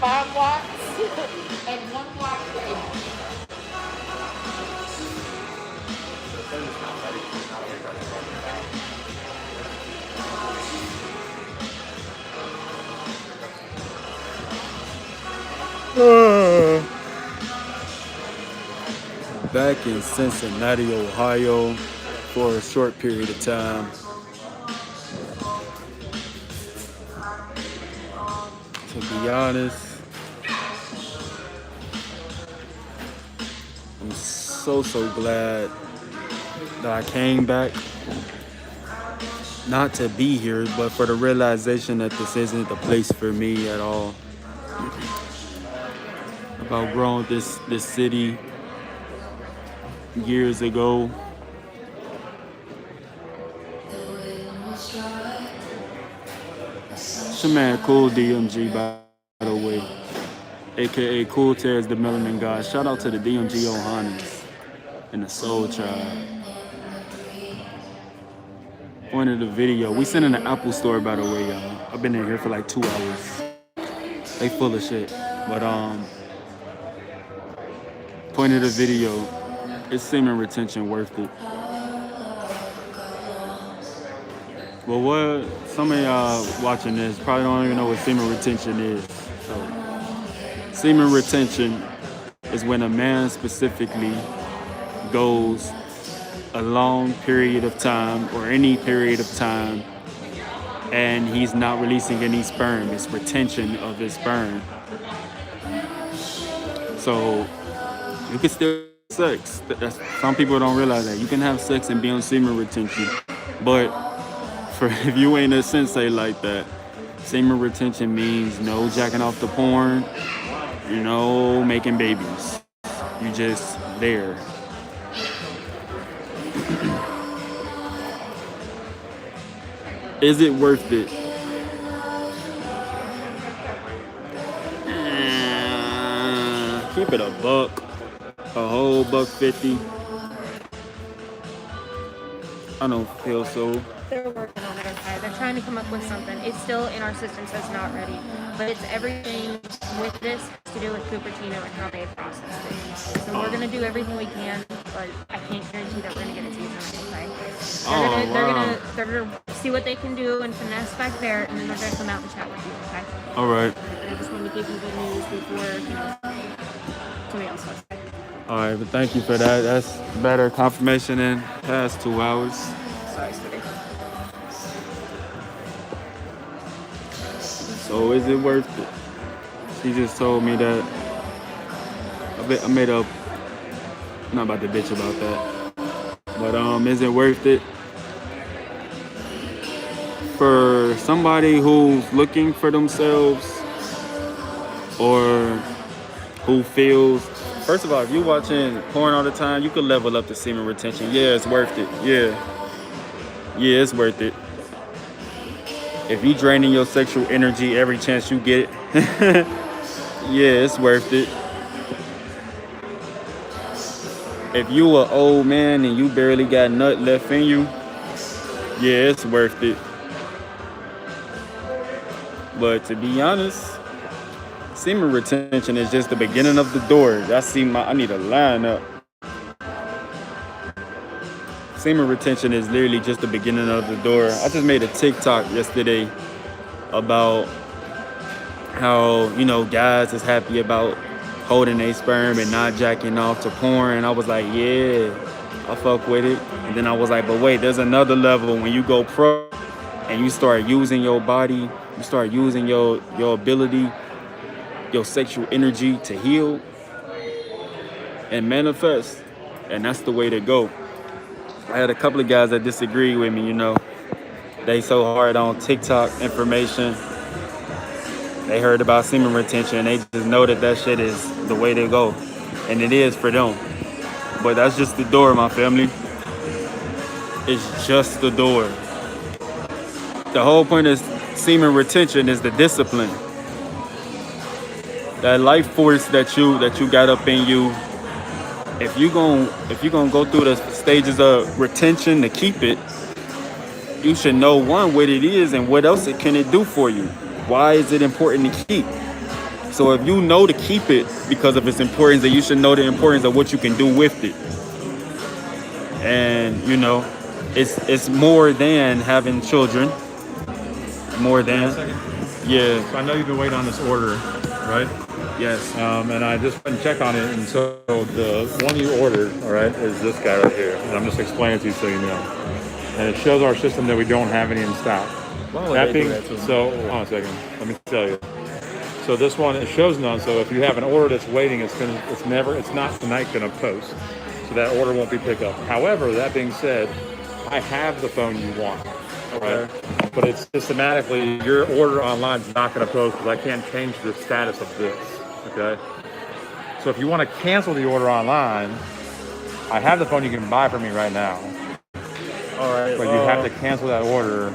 5 watts and 1 watt plate. Back in Cincinnati, Ohio, for a short period of time. To be honest, I'm so glad that I came back. Not to be here, but for the realization that this isn't the place for me at all. I've outgrown this city years ago. It's your man Cool DMG, by the way, aka Cool Tears the Melanin God. Shout out to the DMG Ohani's and the Soul Tribe. Point of the video. We sent in the Apple store, by the way, y'all. I've been in here for like 2 hours. They full of shit. But point of the video, is semen retention worth it? Well, what some of y'all watching this probably don't even know what semen retention is. So, semen retention is when a man specifically goes a long period of time or any period of time and he's not releasing any sperm. It's retention of his sperm. So you can still have sex. Some people don't realize that. You can have sex and be on semen retention. But for if you ain't a sensei like that, semen retention means no jacking off the porn, making babies. You just there. Is it worth it? Keep it a buck. A whole $1.50. I don't feel so. They're working on it, okay? They're trying to come up with something. It's still in our system, so it's not ready. But it's everything with this has to do with Cupertino and how they process things. So we're going to do everything we can, but I can't guarantee that we're going to get it to you tonight, okay? They're gonna see what they can do and finesse back there, and then they're going to come out and chat with you, okay? All right. I just want to give you good news before, somebody else does. All right, but thank you for that. That's better confirmation than past 2 hours. Sorry, sweetie. So is it worth it? She just told me that. I made up. I'm not about to bitch about that. But is it worth it? For somebody who's looking for themselves or who feels, first of all, if you're watching porn all the time, you could level up the semen retention. Yeah, it's worth it. Yeah, it's worth it. If you draining your sexual energy every chance you get, yeah, it's worth it. If you an old man and you barely got nut left in you, yeah, it's worth it. But to be honest, semen retention is just the beginning of the door. I need a line up. Semen retention is literally just the beginning of the door. I just made a TikTok yesterday about how, guys is happy about holding their sperm and not jacking off to porn. And I was like, yeah, I fuck with it. And then I was like, but wait, there's another level when you go pro and you start using your body, you start using your ability, your sexual energy to heal and manifest. And that's the way to go. I had a couple of guys that disagree with me, They so hard on TikTok information. They heard about semen retention. They just know that shit is the way to go. And it is for them. But that's just the door, my family. It's just the door. The whole point of semen retention is the discipline. That life force that you got up in you. If you gonna go through the stages of retention to keep it, you should know one what it is and what else can it do for you. Why is it important to keep? So if you know to keep it because of its importance, then you should know the importance of what you can do with it. And you know, it's more than having children. More than, yeah. So I know you've been waiting on this order, right? Yes. And I just went and checked on it, and so the one you ordered, all right, is this guy right here. And I'm just explaining it to you so you know. And it shows our system that we don't have any in stock. That being, so hold on a second. Let me tell you. So this one, it shows none. So if you have an order that's waiting, it's not tonight gonna post. So that order won't be picked up. However, that being said, I have the phone you want. Right? But it's systematically, your order online is not going to post because I can't change the status of this. Okay. So if you want to cancel the order online, I have the phone you can buy for me right now. All right. But you have to cancel that order